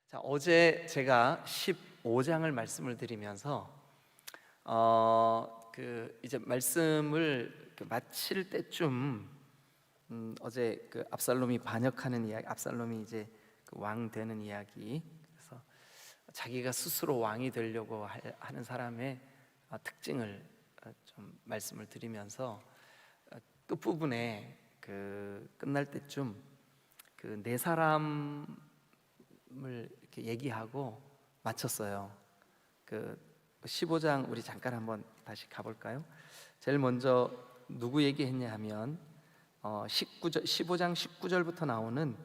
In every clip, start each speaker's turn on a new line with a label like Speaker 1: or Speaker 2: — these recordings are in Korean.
Speaker 1: 자, 어제 제가 15장을 말씀을 드리면서 이제 말씀을 마칠 때쯤 어제 그 압살롬이 반역하는 이야기, 압살롬이 이제 그왕 되는 이야기, 그래서 자기가 스스로 왕이 되려고 하는 사람의 특징을 좀 말씀을 드리면서 끝부분에 끝날 때쯤 그 네 사람을 이렇게 얘기하고 마쳤어요. 그 15장 우리 잠깐 한번 다시 가볼까요? 제일 먼저 누구 얘기했냐 하면 15장 19절부터 나오는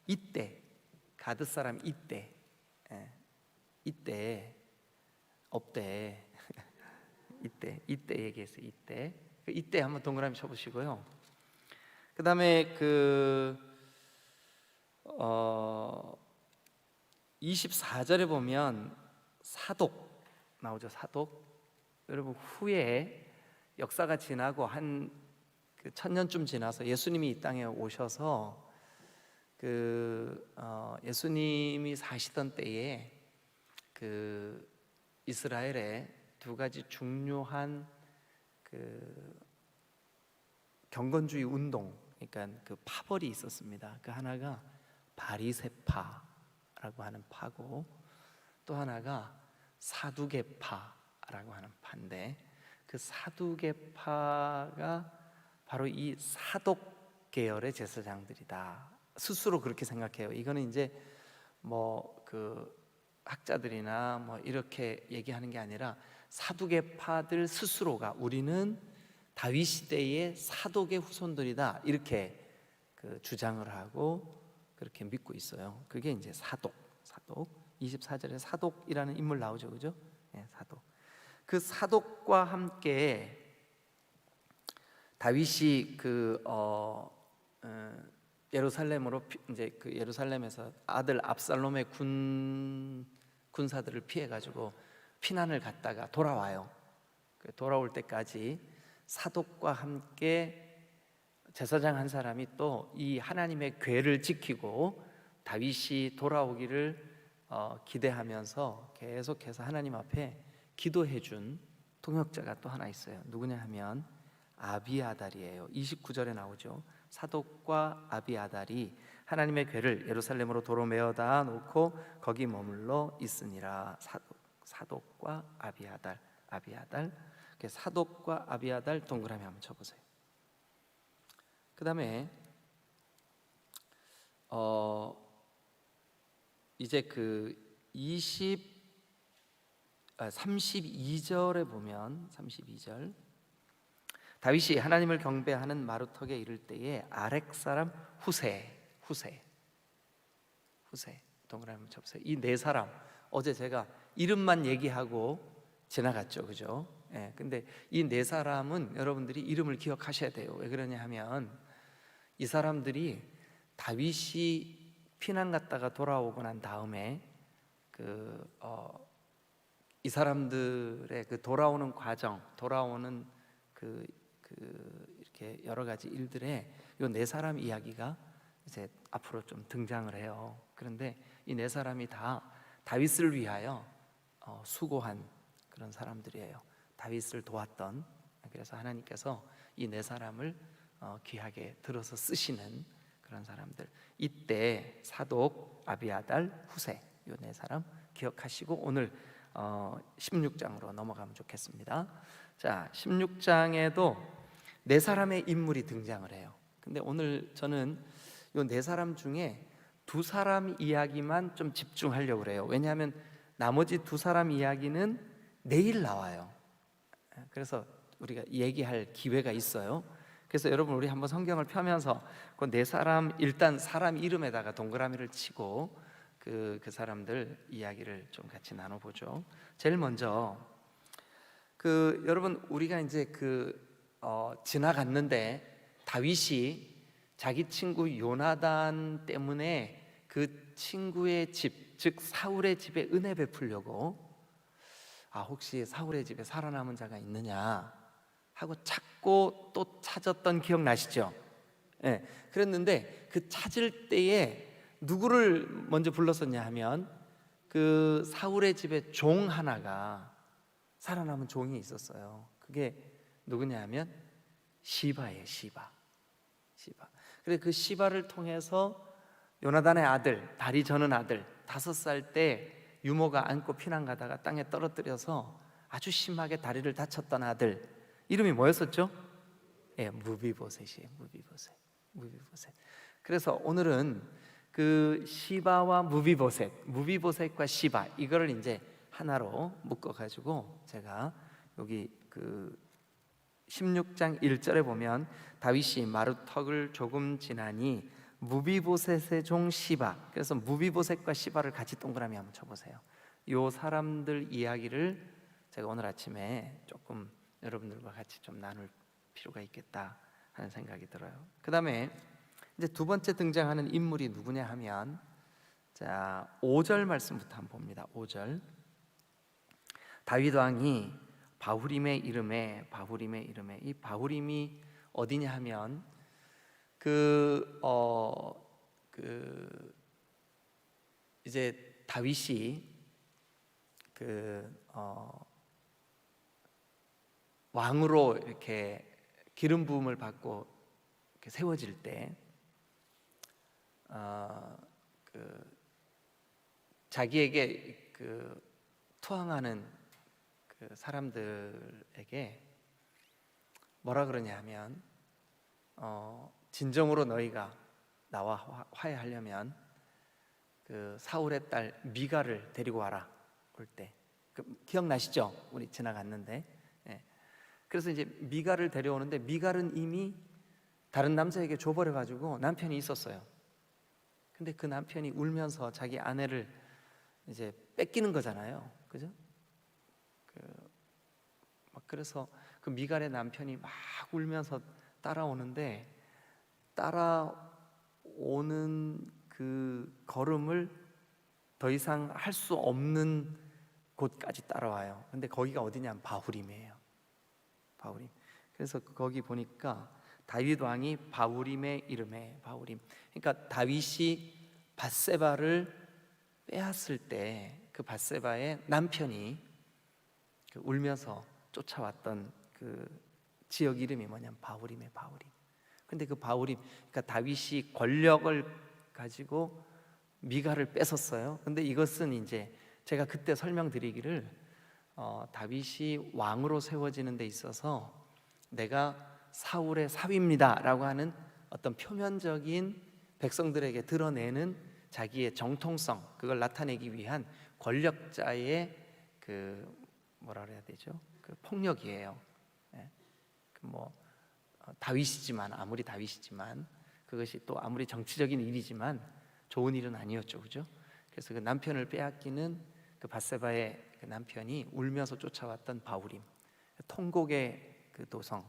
Speaker 1: 이때, 가드 사람 이때, 이때 없대. 이때 얘기했어요. 이때 한번 동그라미 쳐보시고요. 그 다음에 24절에 보면 사독 나오죠. 사독. 여러분, 후에 역사가 지나고 한 1000년쯤 지나서 예수님이 이 땅에 오셔서 예수님이 사시던 때에 이스라엘에 두 가지 중요한 경건주의 운동, 그러니까 파벌이 있었습니다. 그 하나가 바리새파라고 하는 파고, 또 하나가 사두개파라고 하는 파인데, 그 사두개파가 바로 이 사독 계열의 제사장들이다. 스스로 그렇게 생각해요. 이거는 이제 학자들이나 이렇게 얘기하는 게 아니라 사두개파들 스스로가 우리는 다윗 시대의 사독의 후손들이다, 이렇게 주장을 하고 그렇게 믿고 있어요. 그게 이제 사독. 24절에 사독이라는 인물 나오죠, 그죠? 사독. 그 사독과 함께 다윗이 예루살렘으로 이제 예루살렘에서 아들 압살롬의 군사들을 피해 가지고 피난을 갔다가 돌아와요. 돌아올 때까지 사독과 함께 제사장 한 사람이 또 이 하나님의 궤를 지키고 다윗이 돌아오기를 기대하면서 계속해서 하나님 앞에 기도해 준 동역자가 또 하나 있어요. 누구냐 하면 아비아달이에요. 29절에 나오죠. 사독과 아비아달이 하나님의 궤를 예루살렘으로 도로 메어다 놓고 거기 머물러 있으니라. 사독과 아비아달. 사독과 아비아달 동그라미 한번 쳐보세요. 그 다음에 이제 32절에 보면 32절, 다윗이 하나님을 경배하는 마루턱에 이를 때에 아렉 사람 후세 동그라미 한번 쳐보세요. 이 네 사람, 어제 제가 이름만 얘기하고 지나갔죠, 그죠? 근데 이 네 사람은 여러분들이 이름을 기억하셔야 돼요. 왜 그러냐 하면 이 사람들이 다윗이 피난 갔다가 돌아오고 난 다음에 이 사람들의 돌아오는 과정, 돌아오는 이렇게 여러 가지 일들에 이 네 사람 이야기가 이제 앞으로 좀 등장을 해요. 그런데 이 네 사람이 다 다윗을 위하여 수고한 그런 사람들이에요. 다윗을 도왔던. 그래서 하나님께서 이 네 사람을 귀하게 들어서 쓰시는 그런 사람들. 이때 사독, 아비아달, 후세, 이 네 사람 기억하시고 오늘 16장으로 넘어가면 좋겠습니다. 자, 16장에도 네 사람의 인물이 등장을 해요. 근데 오늘 저는 이 네 사람 중에 두 사람 이야기만 좀 집중하려고 그래요. 왜냐하면 나머지 두 사람 이야기는 내일 나와요. 그래서 우리가 얘기할 기회가 있어요. 그래서 여러분, 우리 한번 성경을 펴면서 그 네 사람, 일단 사람 이름에다가 동그라미를 치고 그 사람들 이야기를 좀 같이 나눠보죠. 제일 먼저 여러분, 우리가 이제 지나갔는데 다윗이 자기 친구 요나단 때문에 그 친구의 집, 즉 사울의 집에 은혜 베풀려고 혹시 사울의 집에 살아남은 자가 있느냐 하고 찾고 또 찾았던 기억 나시죠? 그랬는데 그 찾을 때에 누구를 먼저 불렀었냐 하면 그 사울의 집에 종 하나가, 살아남은 종이 있었어요. 그게 누구냐 하면 시바예요. 시바. 그래서 그 시바를 통해서 요나단의 아들, 다리 저는 아들, 5살 때 유모가 안고 피난 가다가 땅에 떨어뜨려서 아주 심하게 다리를 다쳤던 아들, 이름이 뭐였었죠? 예, 무비보셋이에요. 무비보셋. 그래서 오늘은 그 시바와 무비보셋과 시바, 이거를 이제 하나로 묶어 가지고 제가 여기 그 16장 1절에 보면 다윗이 마루턱을 조금 지나니 무비보셋의 종 시바, 그래서 무비보셋과 시바를 같이 동그라미 한번 쳐보세요. 요 사람들 이야기를 제가 오늘 아침에 조금 여러분들과 같이 좀 나눌 필요가 있겠다 하는 생각이 들어요. 그 다음에 이제 두 번째 등장하는 인물이 누구냐 하면, 자 5절 말씀부터 한번 봅니다. 5절. 다윗 왕이 바후림의 이름에, 이 바후림이 어디냐 하면 이제 다윗이 왕으로 이렇게 기름 부음을 받고 이렇게 세워질 때 자기에게 투항하는 그 사람들에게 뭐라 그러냐 하면 진정으로 너희가 나와 화해하려면 그 사울의 딸 미가를 데리고 와라. 올 때 기억나시죠? 우리 지나갔는데. 예. 그래서 이제 미가를 데려오는데 미갈은 이미 다른 남자에게 줘버려 가지고 남편이 있었어요. 근데 그 남편이 울면서 자기 아내를 이제 뺏기는 거잖아요. 그죠? 그래서 그 미갈의 남편이 막 울면서 따라오는데, 따라오는 그 걸음을 더 이상 할 수 없는 곳까지 따라와요. 근데 거기가 어디냐면 바후림이에요. 바후림. 그래서 거기 보니까 다윗 왕이 바후림의 이름에, 바후림. 그러니까 다윗이 밧세바를 빼앗을 때 그 밧세바의 남편이 울면서 쫓아왔던 그 지역 이름이 뭐냐면 바후림이에요. 바후림. 근데 그 바후림, 그러니까 다윗이 권력을 가지고 미갈을 뺏었어요. 근데 이것은 이제 제가 그때 설명드리기를 다윗이 왕으로 세워지는 데 있어서 내가 사울의 사위입니다 라고 하는 어떤 표면적인 백성들에게 드러내는 자기의 정통성, 그걸 나타내기 위한 권력자의 뭐라 그래야 되죠? 그 폭력이에요. 예. 다윗이지만, 아무리 다윗이지만 그것이 또 아무리 정치적인 일이지만 좋은 일은 아니었죠, 그죠? 그래서 그 남편을 빼앗기는 그 밧세바의 그 남편이 울면서 쫓아왔던 바후림, 통곡의 그 도성.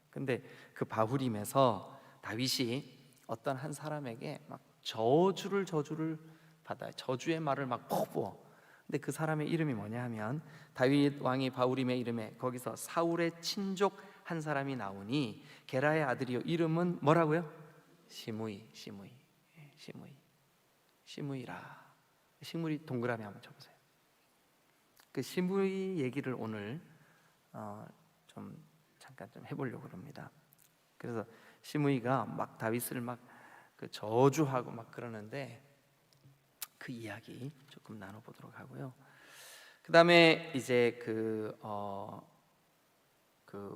Speaker 1: 근데 그 바후림에서 다윗이 어떤 한 사람에게 막 저주를 받아요. 저주의 말을 막 퍼부어. 근데 그 사람의 이름이 뭐냐 하면, 다윗 왕이 바후림의 이름에 거기서 사울의 친족 한 사람이 나오니 게라의 아들이요 이름은 뭐라고요? 시므이라. 식물이 동그라미 한번 쳐보세요. 그 시므이 얘기를 오늘 잠깐 좀 해보려고 합니다. 그래서 시므이가 막 다윗을 막 저주하고 막 그러는데 그 이야기 조금 나눠보도록 하고요. 그 다음에 이제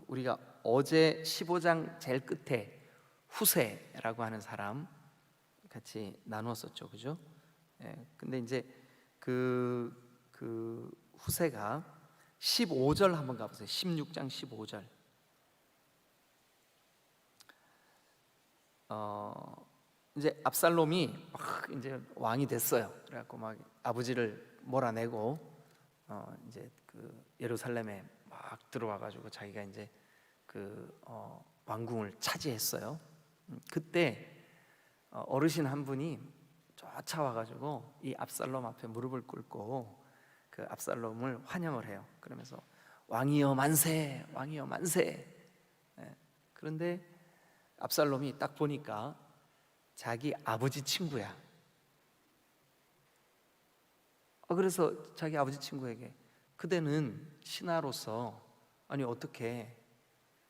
Speaker 1: 우리가 어제 15장 제일 끝에 후세라고 하는 사람 같이 나누었었죠, 그죠? 예, 근데 이제 그 후세가 15절 한번 가보세요. 16장 15절. 이제 압살롬이 막 이제 왕이 됐어요. 그래갖고 막 아버지를 몰아내고 이제 예루살렘에 막 들어와가지고 자기가 이제 왕궁을 차지했어요. 그때 어르신 한 분이 쫓아와가지고 이 압살롬 앞에 무릎을 꿇고 그 압살롬을 환영을 해요. 그러면서 왕이여 만세, 왕이여 만세. 그런데 압살롬이 딱 보니까 자기 아버지 친구야. 그래서 자기 아버지 친구에게 그대는 신하로서 아니 어떻게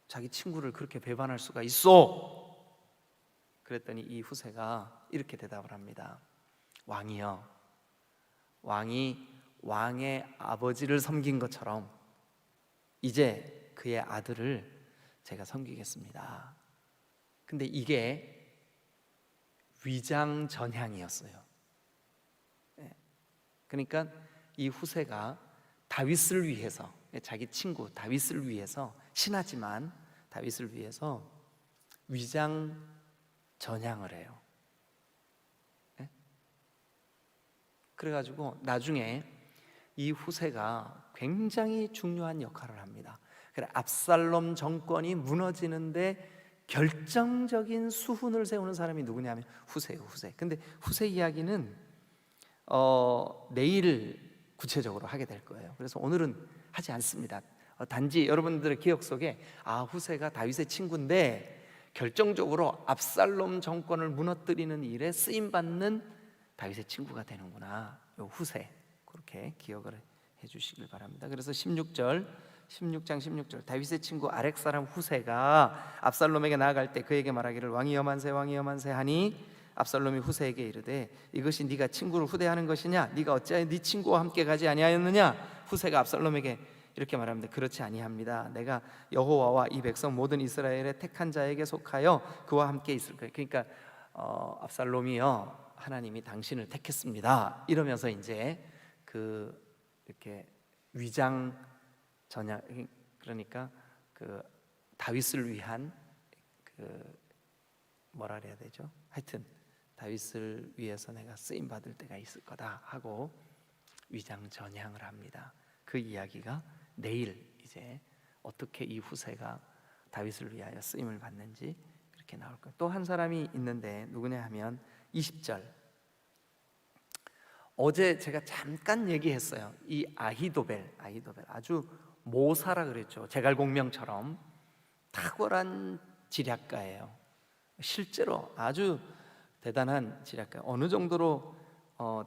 Speaker 1: 자기 친구를 그렇게 배반할 수가 있어? 그랬더니 이 후세가 이렇게 대답을 합니다. 왕이여, 왕이 왕의 아버지를 섬긴 것처럼 이제 그의 아들을 제가 섬기겠습니다. 근데 이게 위장전향이었어요. 그러니까 이 후세가 다윗을 위해서, 자기 친구 다윗을 위해서, 신하지만 다윗을 위해서 위장 전향을 해요. 그래가지고 나중에 이 후세가 굉장히 중요한 역할을 합니다. 그래, 압살롬 정권이 무너지는데 결정적인 수훈을 세우는 사람이 누구냐면 후세예요. 후세. 근데 후세 이야기는 내일 구체적으로 하게 될 거예요. 그래서 오늘은 하지 않습니다. 단지 여러분들의 기억 속에 후세가 다윗의 친구인데 결정적으로 압살롬 정권을 무너뜨리는 일에 쓰임받는 다윗의 친구가 되는구나, 요 후세, 그렇게 기억을 해주시길 바랍니다. 그래서 16장 16절 다윗의 친구 아렉 사람 후세가 압살롬에게 나아갈 때 그에게 말하기를 왕이여 만세 왕이여 만세 하니 압살롬이 후세에게 이르되 이것이 네가 친구를 후대하는 것이냐? 네가 어찌하여 네 친구와 함께 가지 아니하였느냐? 후세가 압살롬에게 이렇게 말합니다. 그렇지 아니합니다. 내가 여호와와 이 백성 모든 이스라엘의 택한 자에게 속하여 그와 함께 있을 거예요. 그러니까 압살롬이요, 하나님이 당신을 택했습니다. 이러면서 이제 이렇게 위장 전향, 그러니까 다윗을 위한 뭐라 그래야 되죠? 하여튼 다윗을 위해서 내가 쓰임 받을 때가 있을 거다 하고 위장 전향을 합니다. 그 이야기가 내일 이제 어떻게 이 후세가 다윗을 위하여 쓰임을 받는지 그렇게 나올 거예요. 또 한 사람이 있는데 누구냐 하면 20절. 어제 제가 잠깐 얘기했어요. 이 아히도벨 아주 모사라 그랬죠. 제갈공명처럼 탁월한 지략가예요. 실제로 아주 대단한 지략가. 어느 정도로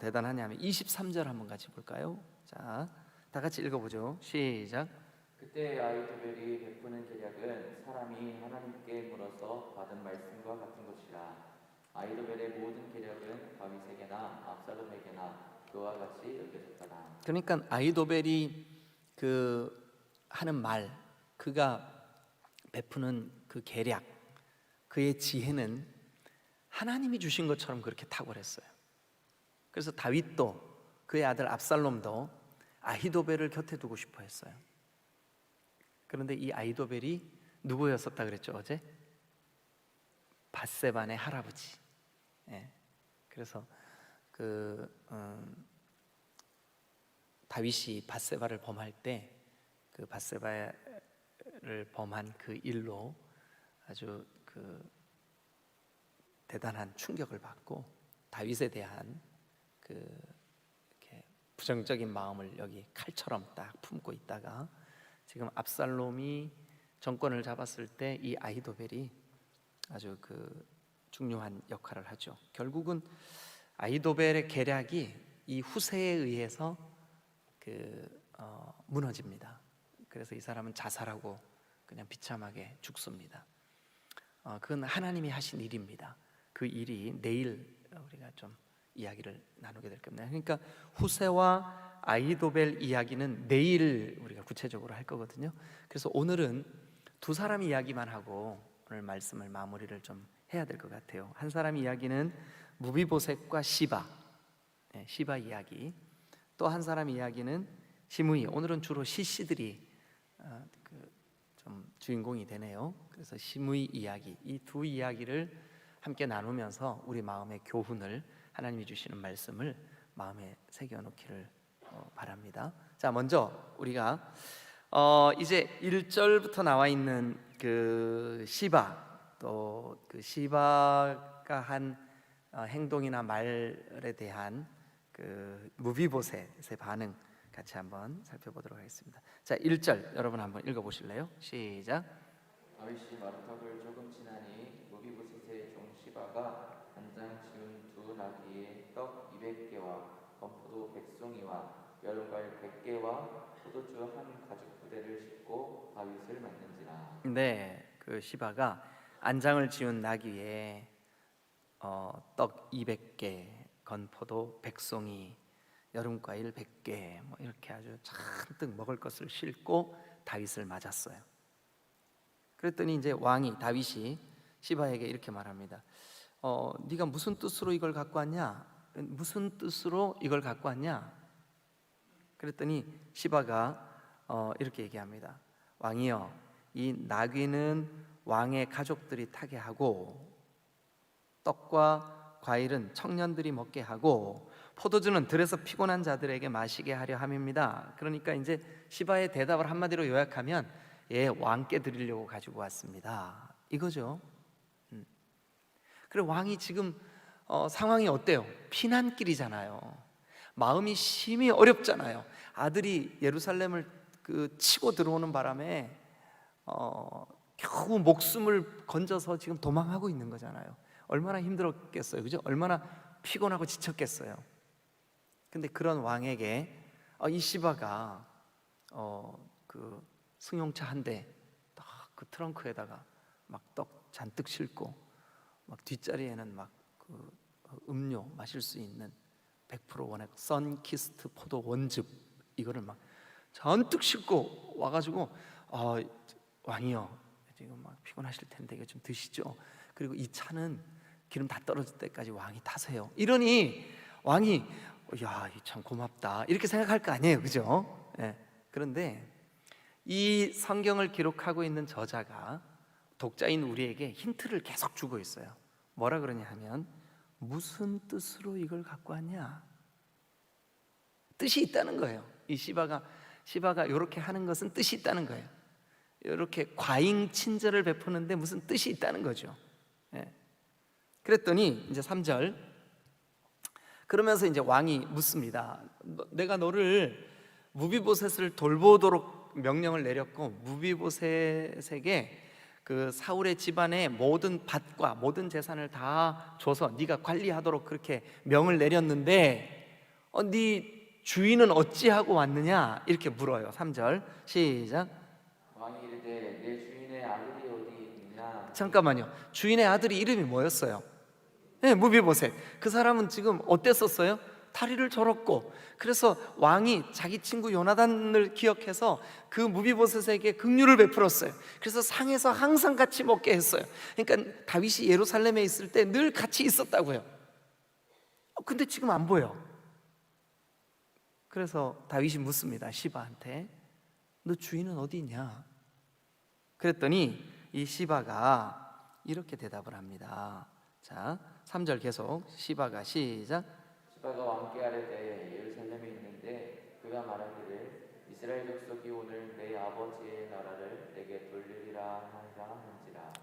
Speaker 1: 대단하냐면 23절 한번 같이 볼까요? 자, 다 같이 읽어보죠. 시작.
Speaker 2: 그때 아이도벨이 베푸는 계략은 사람이 하나님께 물어서 받은 말씀과 같은 것이라. 아이도벨의 모든 계략은 다윗에게나 압살롬에게나 그와 같이 여겨졌더라.
Speaker 1: 그러니까 아히도벨이 하는 말, 그가 베푸는 그 계략, 그의 지혜는 하나님이 주신 것처럼 그렇게 탁월했어요. 그래서 다윗도 그의 아들 압살롬도 아히도벨을 곁에 두고 싶어 했어요. 그런데 이 아히도벨이 누구였었다 그랬죠 어제? 밧세바의 할아버지. 그래서 다윗이 밧세바를 범할 때 그 밧세바를 범한 그 일로 아주 대단한 충격을 받고 다윗에 대한 이렇게 부정적인 마음을 여기 칼처럼 딱 품고 있다가 지금 압살롬이 정권을 잡았을 때 이 아히도벨이 아주 중요한 역할을 하죠. 결국은 아히도벨의 계략이 이 후세에 의해서 무너집니다. 그래서 이 사람은 자살하고 그냥 비참하게 죽습니다. 그건 하나님이 하신 일입니다. 그 일이 내일 우리가 좀 이야기를 나누게 될 겁니다. 그러니까 후세와 아히도벨 이야기는 내일 우리가 구체적으로 할 거거든요. 그래서 오늘은 두 사람 이야기만 하고 오늘 말씀을 마무리를 좀 해야 될 것 같아요. 한 사람 이야기는 무비보셋과 시바 이야기. 또 한 사람 이야기는 시므이. 오늘은 주로 시씨들이 좀 주인공이 되네요. 그래서 시므이 이야기, 이 두 이야기를 함께 나누면서 우리 마음의 교훈을, 하나님이 주시는 말씀을 마음에 새겨놓기를 바랍니다. 자, 먼저 우리가 이제 1절부터 나와 있는 시바, 또 시바가 한 행동이나 말에 대한 무비보셋의 반응 같이 한번 살펴보도록 하겠습니다. 자, 1절 여러분 한번 읽어보실래요? 시작.
Speaker 2: 다윗이 마루탑을 조금 지나니 무비보셋의 종 시바가 한 장 지운 두 나귀의 떡 200개와 건포도 100송이와 여름과일 100개와 포도주 한 가죽 부대를 싣고 다윗을 맞는지라.
Speaker 1: 네, 그 시바가 안장을 지운 나귀에 떡 200개, 건포도 100송이, 여름과일 100개, 뭐 이렇게 아주 잔뜩 먹을 것을 싣고 다윗을 맞았어요. 그랬더니 이제 왕이 다윗이 시바에게 이렇게 말합니다. 네가 무슨 뜻으로 이걸 갖고 왔냐? 무슨 뜻으로 이걸 갖고 왔냐? 그랬더니 시바가 이렇게 얘기합니다. 왕이여, 이 나귀는 왕의 가족들이 타게 하고 떡과 과일은 청년들이 먹게 하고 포도주는 들에서 피곤한 자들에게 마시게 하려 함입니다. 그러니까 이제 시바의 대답을 한마디로 요약하면 예, 왕께 드리려고 가지고 왔습니다, 이거죠. 그래, 왕이 지금 상황이 어때요? 피난길이잖아요. 마음이 심히 어렵잖아요. 아들이 예루살렘을 치고 들어오는 바람에 겨우 목숨을 건져서 지금 도망하고 있는 거잖아요. 얼마나 힘들었겠어요, 그죠? 얼마나 피곤하고 지쳤겠어요. 근데 그런 왕에게 이 시바가 그 승용차 한 대 딱 그 트렁크에다가 막 떡 잔뜩 싣고 막 뒷자리에는 막 그 음료 마실 수 있는 100% 원액 선키스트 포도 원즙 이거를 막 잔뜩 싣고 와가지고 왕이요, 지금 막 피곤하실 텐데 이거 좀 드시죠. 그리고 이 차는 기름 다 떨어질 때까지 왕이 타세요. 이러니 왕이 야, 참 고맙다 이렇게 생각할 거 아니에요, 그죠? 네. 그런데 이 성경을 기록하고 있는 저자가 독자인 우리에게 힌트를 계속 주고 있어요. 뭐라 그러냐 하면 무슨 뜻으로 이걸 갖고 왔냐? 뜻이 있다는 거예요. 이 시바가 이렇게 하는 것은 뜻이 있다는 거예요. 이렇게 과잉 친절을 베푸는데 무슨 뜻이 있다는 거죠. 예. 그랬더니 이제 3절 그러면서 이제 왕이 묻습니다. 내가 너를 무비보셋을 돌보도록 명령을 내렸고 무비보셋에게 그 사울의 집안의 모든 밭과 모든 재산을 다 줘서 네가 관리하도록 그렇게 명을 내렸는데 네 주인은 어찌하고 왔느냐 이렇게 물어요. 3절 시작.
Speaker 2: 왕이 이르되 내 주인의 아들이 어디 있느냐.
Speaker 1: 잠깐만요. 주인의 아들이 이름이 뭐였어요? 네, 무비보셋. 그 사람은 지금 어땠었어요? 다리를 절었고, 그래서 왕이 자기 친구 요나단을 기억해서 그 무비보셋에게 긍휼을 베풀었어요. 그래서 상에서 항상 같이 먹게 했어요. 그러니까 다윗이 예루살렘에 있을 때 늘 같이 있었다고요. 근데 지금 안 보여. 그래서 다윗이 묻습니다, 시바한테. 너 주인은 어디 있냐? 그랬더니 이 시바가 이렇게 대답을 합니다. 자, 3절 계속 시바가 시작.
Speaker 2: 시바가 왕께 아뢰되 예루살렘에 있는데 그가 말하기를 이스라엘 족속이 오늘 내 아버지의 나라를 내게 돌리리라 하리라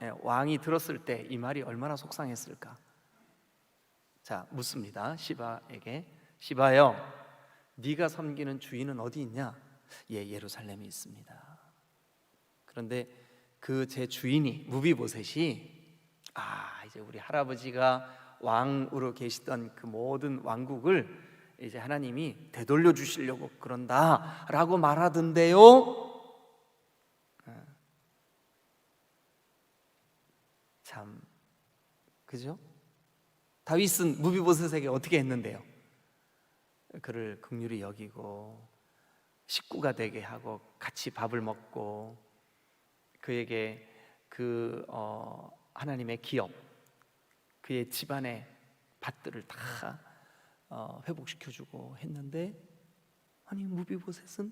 Speaker 2: 한지라.
Speaker 1: 왕이 들었을 때 이 말이 얼마나 속상했을까? 자, 묻습니다, 시바에게. 시바여, 네가 섬기는 주인은 어디 있냐? 예, 예루살렘에 있습니다. 그런데 그 제 주인이 무비보셋이 이제 우리 할아버지가 왕으로 계시던 그 모든 왕국을 이제 하나님이 되돌려 주시려고 그런다라고 말하던데요. 참, 그죠? 다윗은 무비보셋에게 어떻게 했는데요? 그를 긍휼히 여기고 식구가 되게 하고 같이 밥을 먹고 그에게 그 하나님의 기업, 그의 집안의 밭들을 다 회복시켜주고 했는데, 아니 무비보셋은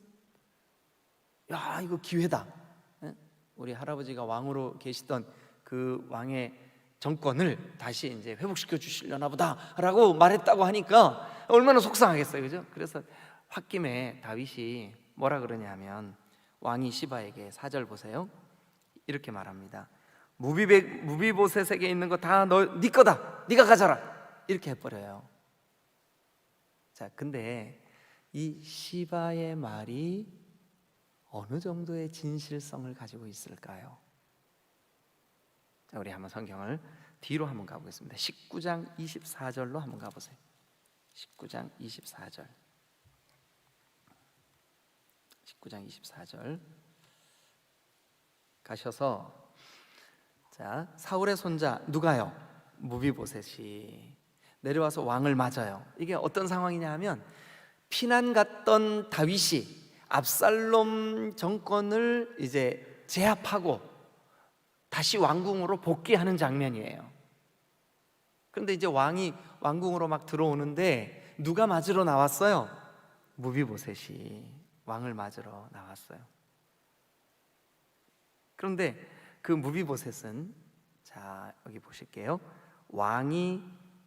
Speaker 1: 야, 이거 기회다. 우리 할아버지가 왕으로 계시던 그 왕의 정권을 다시 이제 회복시켜 주시려나 보다라고 말했다고 하니까 얼마나 속상하겠어요, 그죠? 그래서 홧김에 다윗이 뭐라 그러냐면 왕이 시바에게 4절 보세요. 이렇게 말합니다. 무비보셋에게 있는 거 다 네 거다. 네가 가져라. 이렇게 해버려요. 자, 근데 이 시바의 말이 어느 정도의 진실성을 가지고 있을까요? 자, 우리 한번 성경을 뒤로 한번 가보겠습니다. 19장 24절로 한번 가보세요. 19장 24절. 19장 24절 가셔서, 자, 사울의 손자 누가요? 무비보셋이 내려와서 왕을 맞아요. 이게 어떤 상황이냐 하면, 피난 갔던 다윗이 압살롬 정권을 이제 제압하고 다시 왕궁으로 복귀하는 장면이에요. 그런데 이제 왕이 왕궁으로 막 들어오는데 누가 맞으러 나왔어요? 무비보셋이 왕을 맞으러 나왔어요. 그런데 그 무비보셋은, 자, 여기 보실게요. 왕이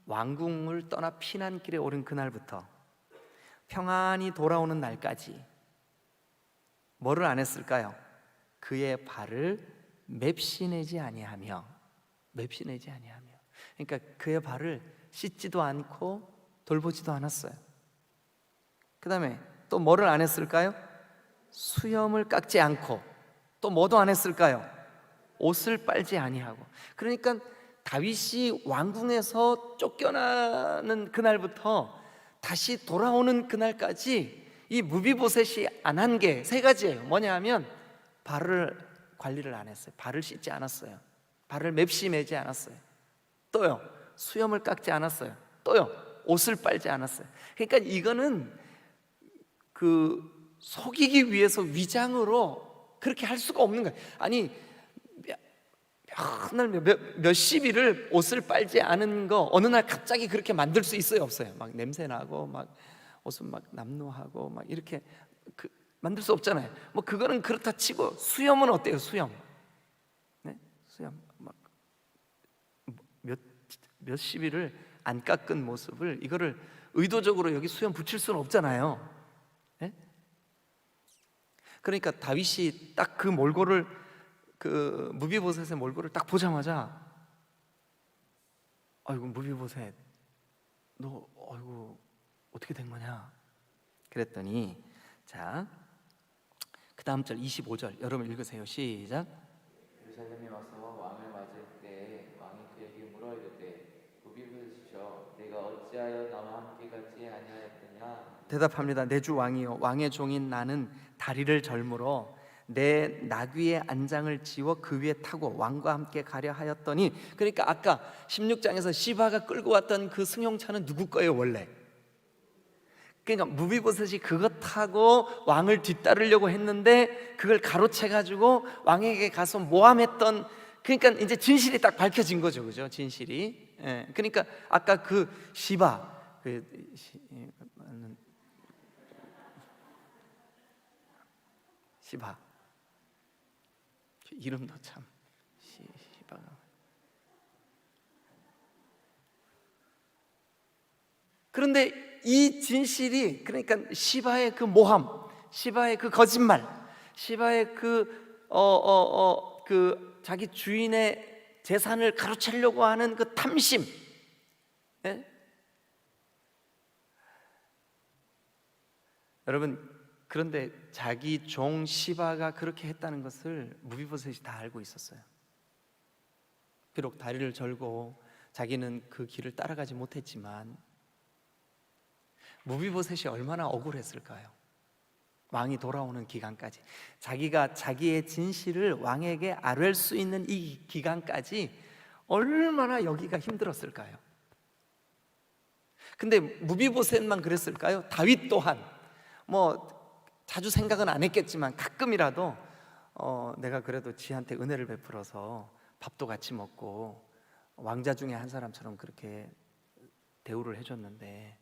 Speaker 1: 왕궁을 떠나 피난길에 오른 그날부터 평안히 돌아오는 날까지 뭐를 안 했을까요? 그의 발을 맵시내지 아니하며, 맵시내지 아니하며, 그러니까 그의 발을 씻지도 않고 돌보지도 않았어요. 그 다음에 또 뭐를 안 했을까요? 수염을 깎지 않고, 또 뭐도 안 했을까요? 옷을 빨지 아니하고. 그러니까 다윗이 왕궁에서 쫓겨나는 그날부터 다시 돌아오는 그날까지 이 무비보셋이 안 한 게 세 가지예요. 뭐냐 하면, 발을 관리를 안 했어요. 발을 씻지 않았어요. 발을 맵시 매지 않았어요. 또요, 수염을 깎지 않았어요. 또요, 옷을 빨지 않았어요. 그러니까 이거는 그 속이기 위해서 위장으로 그렇게 할 수가 없는 거예요. 아니, 맨날 몇십 일을 옷을 빨지 않은 거 어느 날 갑자기 그렇게 만들 수 있어요, 없어요? 막 냄새 나고 막 옷은 막 남루하고 막 이렇게 만들 수 없잖아요. 뭐 그거는 그렇다 치고, 수염은 어때요? 수염, 네? 수염 막 몇십 일을 안 깎은 모습을, 이거를 의도적으로 여기 수염 붙일 수는 없잖아요. 네? 그러니까 다윗이 딱 그 몰골을, 그 무비보셋의 몰골을 딱 보자마자, 아이고 무비보셋, 너 아이고 어떻게 된 거냐 그랬더니, 자, 그 다음 절 25절 여러분 읽으세요. 시작.
Speaker 2: 예루살렘에 와서 왕을 맞을 때에 왕이 그에게 물어 이르되 무비보셋이여 내가 어찌하여 나와 함께 가지 아니하였느냐.
Speaker 1: 대답합니다. 내 주 왕이요, 왕의 종인 나는 다리를 절므로 내 나귀의 안장을 지워 그 위에 타고 왕과 함께 가려 하였더니. 그러니까 아까 16장에서 시바가 끌고 왔던 그 승용차는 누구 거예요 원래? 그러니까 무비보셋이 그거 타고 왕을 뒤따르려고 했는데 그걸 가로채 가지고 왕에게 가서 모함했던, 그러니까 이제 진실이 딱 밝혀진 거죠, 그죠? 진실이. 예. 그러니까 아까 그 시바, 시바 이름도 참 시바가. 그런데 이 진실이, 그러니까 시바의 그 모함, 시바의 그 거짓말, 시바의 그 자기 주인의 재산을 가로채려고 하는 그 탐심, 예? 여러분, 그런데 자기 종 시바가 그렇게 했다는 것을 무비보셋이 다 알고 있었어요. 비록 다리를 절고 자기는 그 길을 따라가지 못했지만 무비보셋이 얼마나 억울했을까요? 왕이 돌아오는 기간까지, 자기가 자기의 진실을 왕에게 아뢰 수 있는 이 기간까지 얼마나 여기가 힘들었을까요? 근데 무비보셋만 그랬을까요? 다윗 또한 뭐 자주 생각은 안 했겠지만 가끔이라도 내가 그래도 지한테 은혜를 베풀어서 밥도 같이 먹고 왕자 중에 한 사람처럼 그렇게 대우를 해줬는데,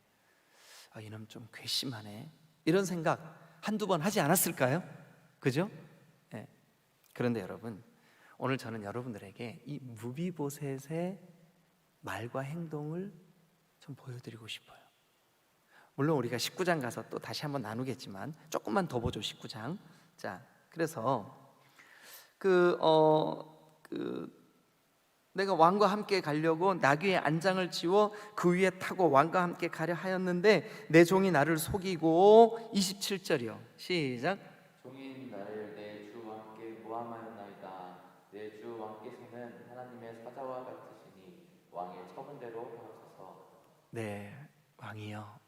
Speaker 1: 이놈 좀 괘씸하네, 이런 생각 한두 번 하지 않았을까요? 그죠? 네. 그런데 여러분, 오늘 저는 여러분들에게 이 무비보셋의 말과 행동을 좀 보여드리고 싶어요. 물론 우리가 19장 가서 또 다시 한번 나누겠지만 조금만 더 보죠. 19장. 자, 그래서 내가 왕과 함께 가려고 나귀의 안장을 지워 그 위에 타고 왕과 함께 가려 하였는데 내 종이 나를 속이고. 27절이요. 시작.
Speaker 2: 종인 나를 내 주 왕께 모함하였나이다. 내 주 왕께서는 하나님의 사자와 같으시니 왕의 처분대로 하옵소서.
Speaker 1: 네, 왕이여,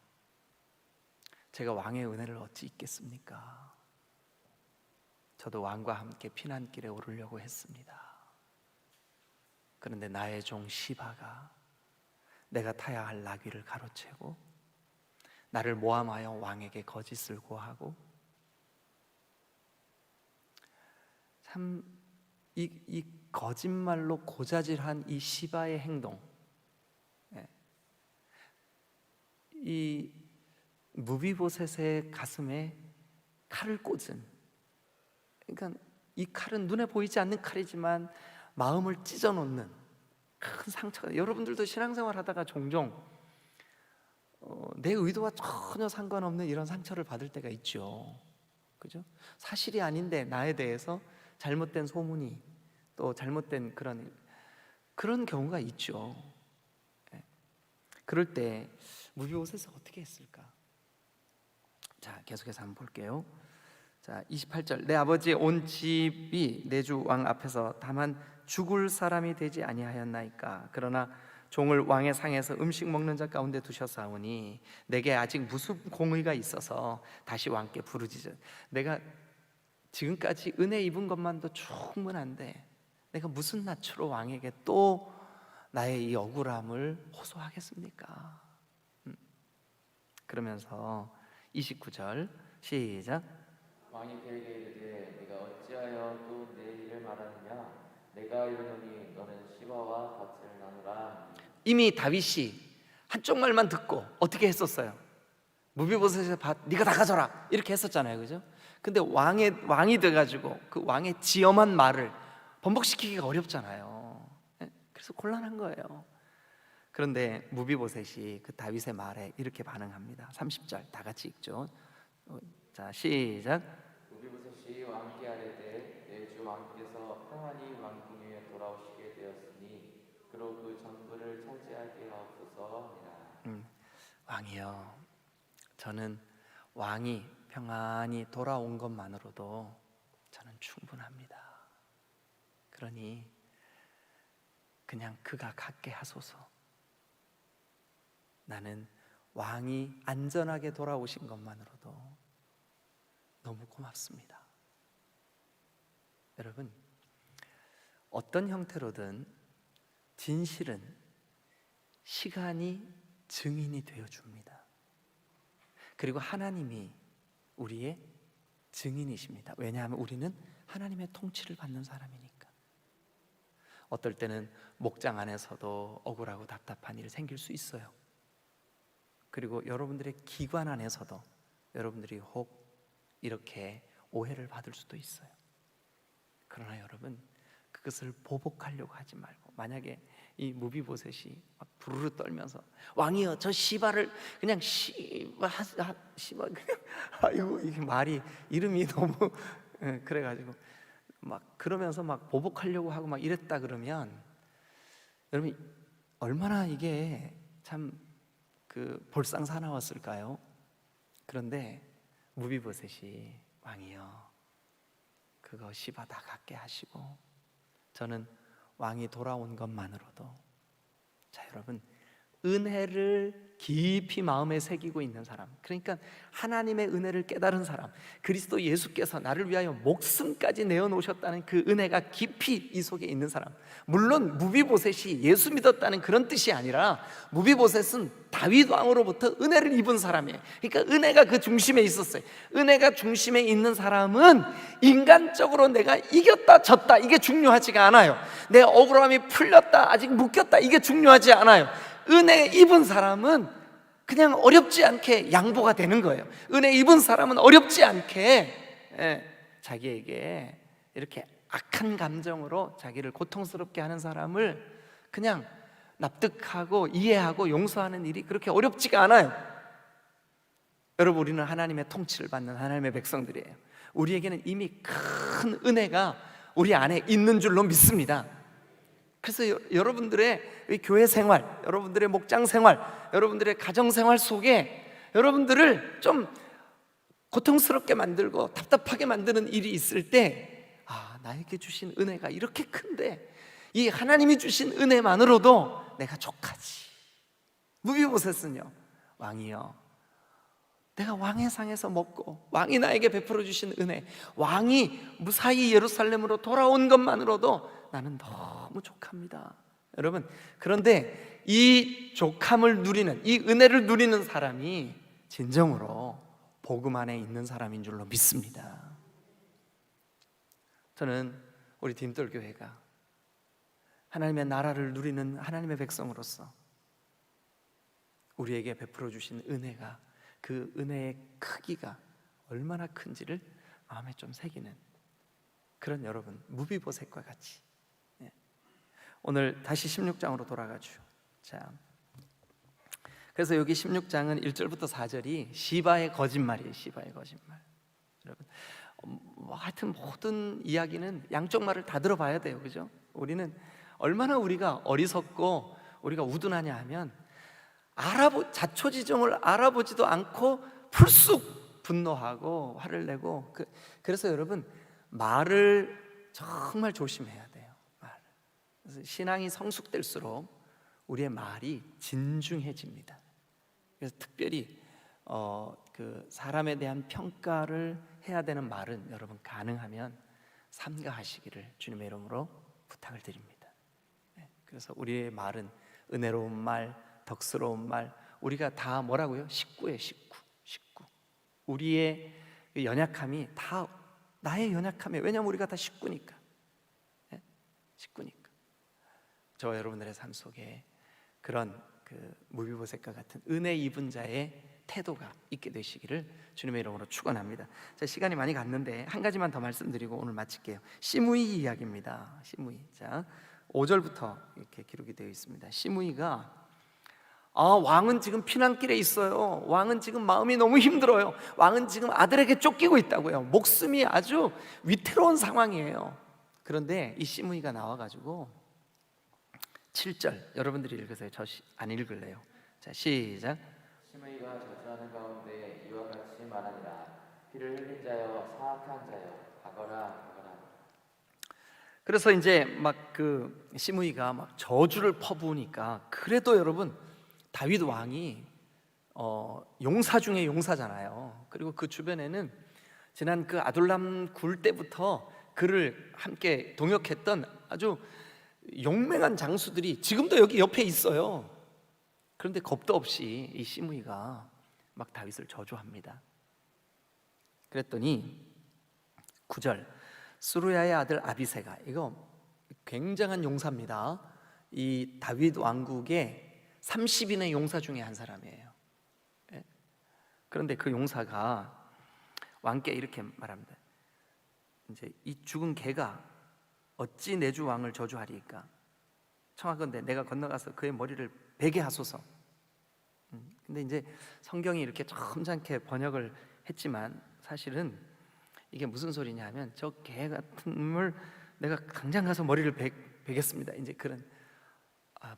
Speaker 1: 제가 왕의 은혜를 어찌 잊겠습니까? 저도 왕과 함께 피난길에 오르려고 했습니다. 그런데 나의 종 시바가 내가 타야 할 나귀를 가로채고 나를 모함하여 왕에게 거짓을 고하고, 참 이 거짓말로 고자질한 이 시바의 행동, 이 무비보셋의 가슴에 칼을 꽂은, 그러니까 이 칼은 눈에 보이지 않는 칼이지만 마음을 찢어놓는 큰 상처가, 여러분들도 신앙생활 하다가 종종 내 의도와 전혀 상관없는 이런 상처를 받을 때가 있죠. 그죠? 사실이 아닌데 나에 대해서 잘못된 소문이, 또 잘못된 그런 경우가 있죠. 그럴 때 무비보셋은 어떻게 했을까? 자, 계속해서 한번 볼게요. 자, 28절. 내 아버지의 온 집이 내 주 왕 앞에서 다만 죽을 사람이 되지 아니하였나이까? 그러나 종을 왕의 상에서 음식 먹는 자 가운데 두셨사오니 내게 아직 무슨 공의가 있어서 다시 왕께 부르짖어. 내가 지금까지 은혜 입은 것만도 충분한데 내가 무슨 낯으로 왕에게 또 나의 이 억울함을 호소하겠습니까? 그러면서 29절 시작.
Speaker 2: 왕이 그에게 이르되 네가 어찌하여 또 내 일을 말하느냐? 내가 이르노니 너는 시바와 밭을 나누라.
Speaker 1: 이미 다윗이 한쪽 말만 듣고 어떻게 했었어요? 무비보셋의 밭 네가 다 가져라 이렇게 했었잖아요, 그죠? 근데 왕이 돼가지고 그 왕의 지엄한 말을 번복시키기가 어렵잖아요. 그래서 곤란한 거예요. 그런데 무비보셋이 그 다윗의 말에 이렇게 반응합니다. 30절 다 같이 읽죠. 자, 시작.
Speaker 2: 무비보셋이 왕께 아뢰되 내 주 왕께서 평안히 왕궁에 돌아오시게 되었으니 그로 그 전부를 차지하게 하옵소서 하니라.
Speaker 1: 왕이여, 저는 왕이 평안히 돌아온 것만으로도 저는 충분합니다. 그러니 그냥 그가 갖게 하소서. 나는 왕이 안전하게 돌아오신 것만으로도 너무 고맙습니다. 여러분, 어떤 형태로든 진실은 시간이 증인이 되어줍니다. 그리고 하나님이 우리의 증인이십니다. 왜냐하면 우리는 하나님의 통치를 받는 사람이니까. 어떨 때는 목장 안에서도 억울하고 답답한 일이 생길 수 있어요. 그리고 여러분들의 기관 안에서도 여러분들이 혹 이렇게 오해를 받을 수도 있어요. 그러나 여러분, 그것을 보복하려고 하지 말고, 만약에 이 무비보셋이 막 부르르 떨면서 왕이여 저 시바를 그냥 시바 그냥 아이고 이게 말이 이름이 너무 그래가지고 막 그러면서 막 보복하려고 하고 막 이랬다 그러면 여러분 얼마나 이게 참 그 볼상사나웠을까요? 그런데 무비보셋이 왕이여 그거 시바 다 갖게 하시고 저는 왕이 돌아온 것만으로도, 자 여러분, 은혜를 깊이 마음에 새기고 있는 사람, 그러니까 하나님의 은혜를 깨달은 사람, 그리스도 예수께서 나를 위하여 목숨까지 내어놓으셨다는 그 은혜가 깊이 이 속에 있는 사람. 물론 무비보셋이 예수 믿었다는 그런 뜻이 아니라 무비보셋은 다윗 왕으로부터 은혜를 입은 사람이에요. 그러니까 은혜가 그 중심에 있었어요. 은혜가 중심에 있는 사람은 인간적으로 내가 이겼다 졌다 이게 중요하지가 않아요. 내 억울함이 풀렸다 아직 묶였다 이게 중요하지 않아요. 은혜 입은 사람은 그냥 어렵지 않게 양보가 되는 거예요. 은혜 입은 사람은 어렵지 않게 자기에게 이렇게 악한 감정으로 자기를 고통스럽게 하는 사람을 그냥 납득하고 이해하고 용서하는 일이 그렇게 어렵지가 않아요. 여러분, 우리는 하나님의 통치를 받는 하나님의 백성들이에요. 우리에게는 이미 큰 은혜가 우리 안에 있는 줄로 믿습니다. 그래서 여러분들의 교회 생활, 여러분들의 목장 생활, 여러분들의 가정 생활 속에 여러분들을 좀 고통스럽게 만들고 답답하게 만드는 일이 있을 때, 아, 나에게 주신 은혜가 이렇게 큰데 이 하나님이 주신 은혜만으로도 내가 족하지. 무비보셋은요 왕이여, 내가 왕의 상에서 먹고 왕이 나에게 베풀어 주신 은혜, 왕이 무사히 예루살렘으로 돌아온 것만으로도 나는 너무 족합니다. 여러분, 그런데 이 족함을 누리는, 이 은혜를 누리는 사람이 진정으로 복음 안에 있는 사람인 줄로 믿습니다. 저는 우리 딤돌교회가 하나님의 나라를 누리는 하나님의 백성으로서 우리에게 베풀어 주신 은혜가, 그 은혜의 크기가 얼마나 큰지를 마음에 좀 새기는 그런, 여러분, 무비보셋과 같이, 오늘 다시 16장으로 돌아가죠. 자, 그래서 여기 16장은 1절부터 4절이 시바의 거짓말이에요. 시바의 거짓말. 여러분, 하여튼 모든 이야기는 양쪽 말을 다 들어봐야 돼요. 그죠? 우리는 얼마나 우리가 어리석고 우리가 우둔하냐 하면 자초지종을 알아보지도 않고 풀쑥 분노하고 화를 내고, 그래서 여러분, 말을 정말 조심해야 돼요. 그래서 신앙이 성숙될수록 우리의 말이 진중해집니다. 그래서 특별히 그 사람에 대한 평가를 해야 되는 말은 여러분 가능하면 삼가하시기를 주님의 이름으로 부탁을 드립니다. 그래서 우리의 말은 은혜로운 말, 덕스러운 말, 우리가 다 뭐라고요? 식구예요. 식구. 우리의 연약함이 다 나의 연약함이에요. 왜냐하면 우리가 다 식구니까. 식구니까. 저와 여러분들의 삶 속에 그런 그 무비보셋과 같은 은혜 입은 자의 태도가 있게 되시기를 주님의 이름으로 축원합니다. 자, 시간이 많이 갔는데 한 가지만 더 말씀드리고 오늘 마칠게요. 시므이 이야기입니다. 시므이. 자, 5절부터 이렇게 기록이 되어 있습니다. 시므이가 왕은 지금 피난길에 있어요. 왕은 지금 마음이 너무 힘들어요. 왕은 지금 아들에게 쫓기고 있다고요. 목숨이 아주 위태로운 상황이에요. 그런데 이 시므이가 나와가지고 7절 여러분들이 읽으세요. 저 안 읽을래요. 자, 시작.
Speaker 2: 시므이가 저주하는 가운데 이와 같이 말하니라. 피를 흘린 자여, 사악한 자여, 가거라.
Speaker 1: 그래서 이제 막 그 시므이가 막 저주를 퍼부으니까, 그래도 여러분 다윗 왕이 용사 중에 용사잖아요. 그리고 그 주변에는 지난 그 아둘람 굴 때부터 그를 함께 동역했던 아주 용맹한 장수들이 지금도 여기 옆에 있어요. 그런데 겁도 없이 이 시므이가 막 다윗을 저주합니다. 그랬더니 9절, 스루야의 아들 아비새가, 이거 굉장한 용사입니다. 이 다윗 왕국의 30인의 용사 중에 한 사람이에요. 그런데 그 용사가 왕께 이렇게 말합니다. 이제 이 죽은 개가 어찌 내 주 왕을 저주하리이까? 청하건대 내가 건너가서 그의 머리를 베게 하소서. 근데 이제 성경이 이렇게 점잖게 번역을 했지만 사실은 이게 무슨 소리냐 하면, 저 개 같은 놈을 내가 당장 가서 머리를 베겠습니다. 이제 그런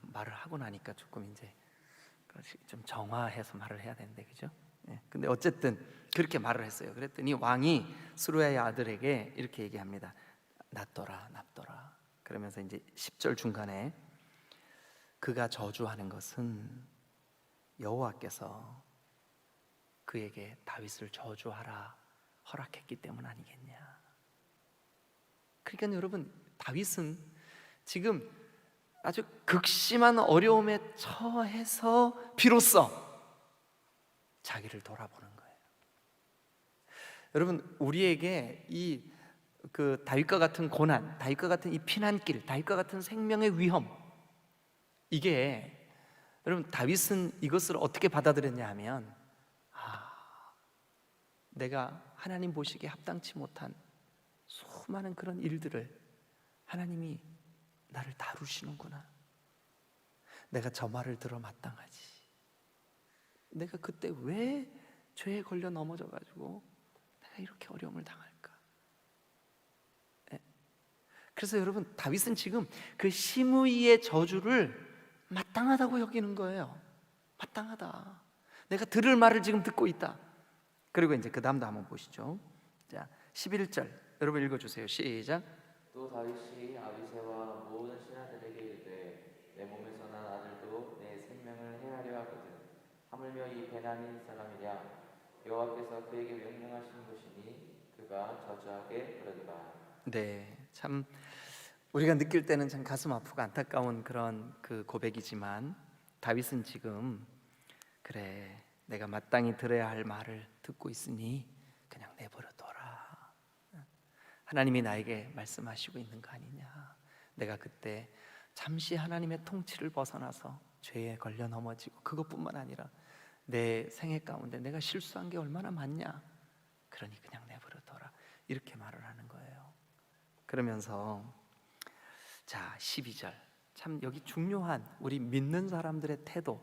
Speaker 1: 말을 하고 나니까 조금 이제 좀 정화해서 말을 해야 되는데, 그죠? 근데 어쨌든 그렇게 말을 했어요. 그랬더니 왕이 스루야의 아들에게 이렇게 얘기합니다. 납둬라. 그러면서 이제 10절 중간에 그가 저주하는 것은 여호와께서 그에게 다윗을 저주하라 허락했기 때문 아니겠냐. 그러니까 여러분, 다윗은 지금 아주 극심한 어려움에 처해서 비로소 자기를 돌아보는 거예요. 여러분, 우리에게 이 그 다윗과 같은 고난, 다윗과 같은 이 피난길, 다윗과 같은 생명의 위험, 이게 여러분, 다윗은 이것을 어떻게 받아들였냐 하면, 내가 하나님 보시기에 합당치 못한 수많은 그런 일들을 하나님이 나를 다루시는구나. 내가 저 말을 들어 마땅하지. 내가 그때 왜 죄에 걸려 넘어져가지고 내가 이렇게 어려움을 당할까? 그래서 여러분, 다윗은 지금 그 시므이의 저주를 마땅하다고 여기는 거예요. 마땅하다. 내가 들을 말을 지금 듣고 있다. 그리고 이제 그 다음도 한번 보시죠. 자, 11절 여러분 읽어주세요. 시작.
Speaker 2: 또 다윗이 아비새와 모든 신하들에게 이르되 내 몸에서 난 아들도 내 생명을 해하려 하거든. 하물며 이 베냐민 사람이랴 여호와께서 그에게 명령하신 것이니 그가 저주하게 그러리라.
Speaker 1: 네, 참 우리가 느낄 때는 참 가슴 아프고 안타까운 그런 그 고백이지만 다윗은 지금 그래 내가 마땅히 들어야 할 말을 듣고 있으니 그냥 내버려둬라. 하나님이 나에게 말씀하시고 있는 거 아니냐. 내가 그때 잠시 하나님의 통치를 벗어나서 죄에 걸려 넘어지고 그것뿐만 아니라 내 생애 가운데 내가 실수한 게 얼마나 많냐. 그러니 그냥 내버려둬라. 이렇게 말을 하는 거예요. 그러면서 자 12절 참 여기 중요한 우리 믿는 사람들의 태도,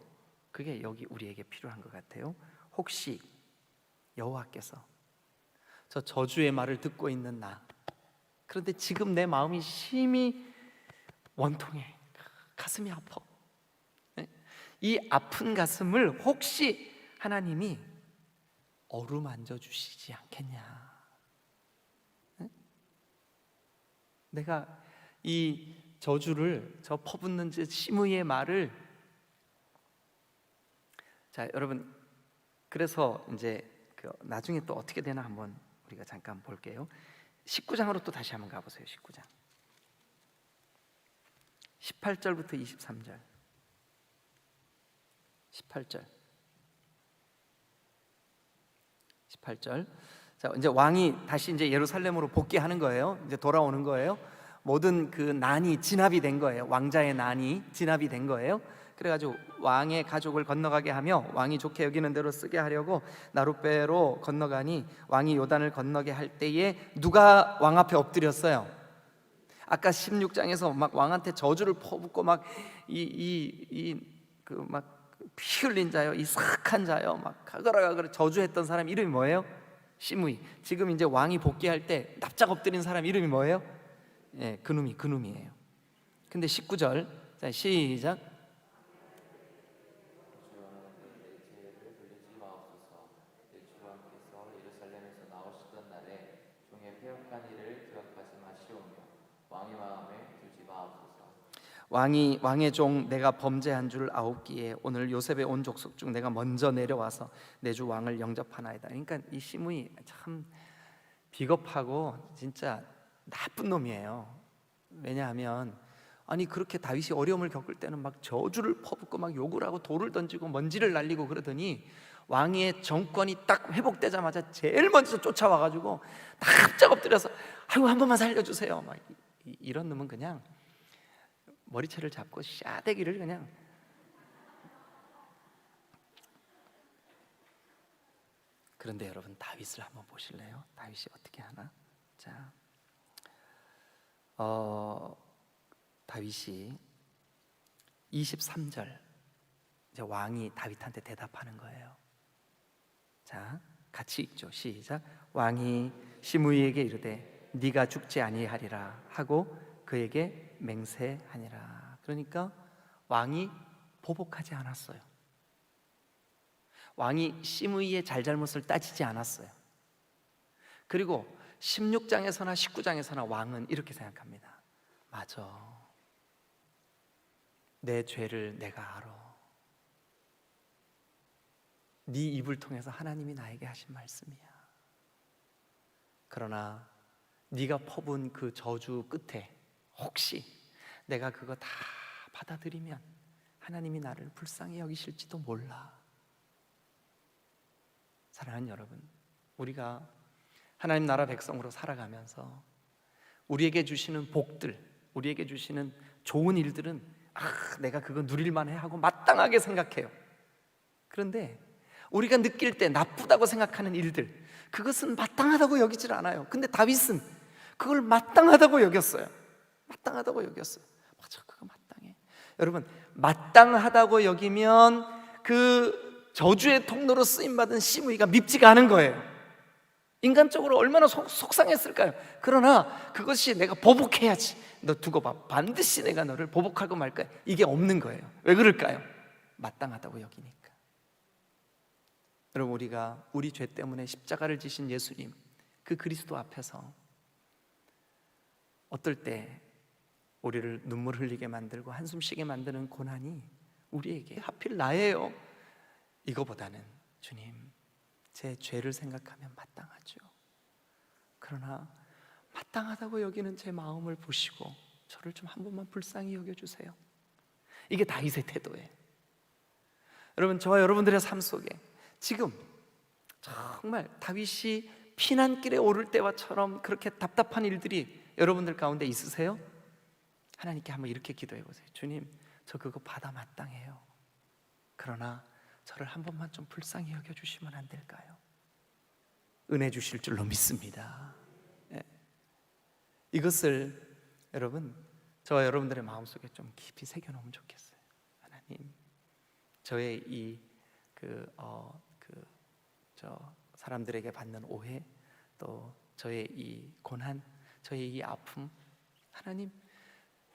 Speaker 1: 그게 여기 우리에게 필요한 것 같아요. 혹시 여호와께서 저 저주의 말을 듣고 있는 나, 그런데 지금 내 마음이 심히 원통해, 가슴이 아파. 이 아픈 가슴을 혹시 하나님이 어루만져 주시지 않겠냐. 내가 이 저주를, 저 퍼붓는 시므이의 말을, 자 여러분, 그래서 이제 나중에 또 어떻게 되나 한번 우리가 잠깐 볼게요. 19장으로 또 다시 한번 가보세요. 19장 18절부터 23절. 18절. 자, 이제 왕이 다시 이제 예루살렘으로 복귀하는 거예요. 이제 돌아오는 거예요. 모든 그 난이 진압이 된 거예요. 왕자의 난이 진압이 된 거예요. 그래가지고 왕의 가족을 건너가게 하며 왕이 좋게 여기는 대로 쓰게 하려고 나룻배로 건너가니 왕이 요단을 건너게 할 때에 누가 왕 앞에 엎드렸어요? 아까 16장에서 막 왕한테 저주를 퍼붓고 막 피 흘린 자요, 이 사악한 자요, 막 가거라 저주했던 사람 이름이 뭐예요? 시므이. 지금 이제 왕이 복귀할 때 납작 엎드린 사람 이름이 뭐예요? 예, 그놈이에요. 근데 19절, 자 시작.
Speaker 2: 내 죄를 돌리지 마옵소서. 내 주 왕께서 예루살렘에서 나오시던 날에 종의 패역한 일을 기억하지 마시오며 왕의 마음에 두지 마옵소서.
Speaker 1: 왕의 종 내가 범죄한 줄 아옵기에 오늘 요셉의 온 족속 중 내가 먼저 내려와서 내 주 왕을 영접하나이다. 그러니까 이 시므이 참 비겁하고 진짜 나쁜 놈이에요. 왜냐하면 아니 그렇게 다윗이 어려움을 겪을 때는 막 저주를 퍼붓고 막 욕을 하고 돌을 던지고 먼지를 날리고 그러더니 왕의 정권이 딱 회복되자마자 제일 먼저 쫓아와가지고 납작 엎드려서 아이고 한 번만 살려주세요. 막 이런 놈은 그냥 머리채를 잡고 샤대기를 그냥. 그런데 여러분 다윗을 한번 보실래요? 다윗이 어떻게 하나? 자, 다윗이 23절 이제 왕이 다윗한테 대답하는 거예요. 자, 같이 읽죠. 시작. 왕이 시므이에게 이르되 네가 죽지 아니하리라 하고 그에게 맹세하니라. 그러니까 왕이 보복하지 않았어요. 왕이 시므이의 잘잘못을 따지지 않았어요. 그리고 16장에서나 19장에서나 왕은 이렇게 생각합니다. 맞아, 내 죄를 내가 알아. 네 입을 통해서 하나님이 나에게 하신 말씀이야. 그러나 네가 퍼본 그 저주 끝에 혹시 내가 그거 다 받아들이면 하나님이 나를 불쌍히 여기실지도 몰라. 사랑하는 여러분, 우리가 하나님 나라 백성으로 살아가면서 우리에게 주시는 복들, 우리에게 주시는 좋은 일들은 내가 그거 누릴만해 하고 마땅하게 생각해요. 그런데 우리가 느낄 때 나쁘다고 생각하는 일들, 그것은 마땅하다고 여기질 않아요. 근데 다윗은 그걸 마땅하다고 여겼어요. 마땅하다고 여겼어요. 맞아, 그거 마땅해. 여러분, 마땅하다고 여기면 그 저주의 통로로 쓰임받은 시므이가 밉지가 않은 거예요. 인간적으로 얼마나 속상했을까요? 그러나 그것이 내가 보복해야지, 너 두고 봐, 반드시 내가 너를 보복하고 말 거야, 이게 없는 거예요. 왜 그럴까요? 마땅하다고 여기니까. 여러분, 우리가 우리 죄 때문에 십자가를 지신 예수님, 그 그리스도 앞에서 어떨 때 우리를 눈물 흘리게 만들고 한숨 쉬게 만드는 고난이 우리에게 하필 나예요. 이거보다는 주님, 제 죄를 생각하면 마땅하죠. 그러나 마땅하다고 여기는 제 마음을 보시고 저를 좀 한 번만 불쌍히 여겨주세요. 이게 다윗의 태도예요. 여러분, 저와 여러분들의 삶 속에 지금 정말 다윗이 피난길에 오를 때와처럼 그렇게 답답한 일들이 여러분들 가운데 있으세요? 하나님께 한번 이렇게 기도해 보세요. 주님, 저 그거 받아 마땅해요. 그러나 저를 한 번만 좀 불쌍히 여겨주시면 안 될까요? 은혜 주실 줄로 믿습니다. 예. 이것을 여러분, 저와 여러분들의 마음속에 좀 깊이 새겨놓으면 좋겠어요. 하나님, 저의 저 사람들에게 받는 오해, 또 저의 이 고난, 저의 이 아픔, 하나님,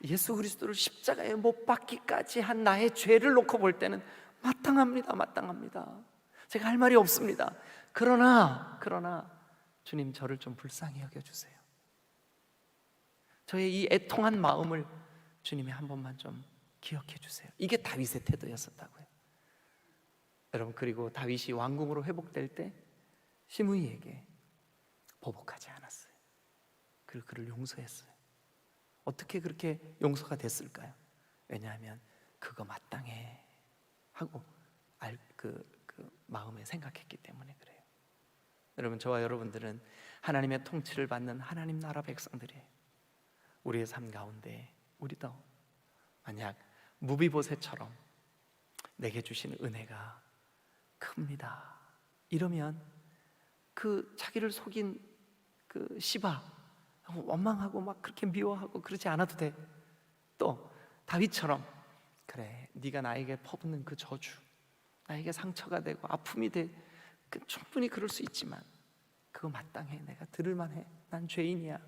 Speaker 1: 예수 그리스도를 십자가에 못 박기까지 한 나의 죄를 놓고 볼 때는 마땅합니다. 마땅합니다. 제가 할 말이 없습니다. 그러나 주님, 저를 좀 불쌍히 여겨주세요. 저의 이 애통한 마음을 주님이 한 번만 좀 기억해 주세요. 이게 다윗의 태도였었다고요. 여러분, 그리고 다윗이 왕궁으로 회복될 때 시므이에게 보복하지 않았어요. 그리고 그를 용서했어요. 어떻게 그렇게 용서가 됐을까요? 왜냐하면 그거 마땅해 하고 그 마음에 생각했기 때문에 그래요. 여러분, 저와 여러분들은 하나님의 통치를 받는 하나님 나라 백성들이에요. 우리의 삶 가운데 우리도 만약 무비보셋처럼 내게 주신 은혜가 큽니다 이러면 그 자기를 속인 그 시바 원망하고 막 그렇게 미워하고 그러지 않아도 돼. 또 다윗처럼 그래, 네가 나에게 퍼붓는 그 저주, 나에게 상처가 되고 아픔이 돼, 충분히 그럴 수 있지만 그거 마땅해, 내가 들을만해, 난 죄인이야.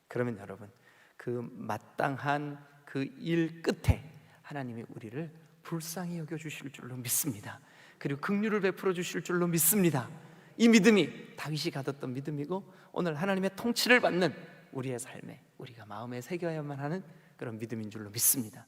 Speaker 1: 그러면 여러분, 그 마땅한 그 일 끝에 하나님이 우리를 불쌍히 여겨주실 줄로 믿습니다. 그리고 긍휼을 베풀어 주실 줄로 믿습니다. 이 믿음이 다윗이 가졌던 믿음이고, 오늘 하나님의 통치를 받는 우리의 삶에 우리가 마음에 새겨야만 하는 그런 믿음인 줄로 믿습니다.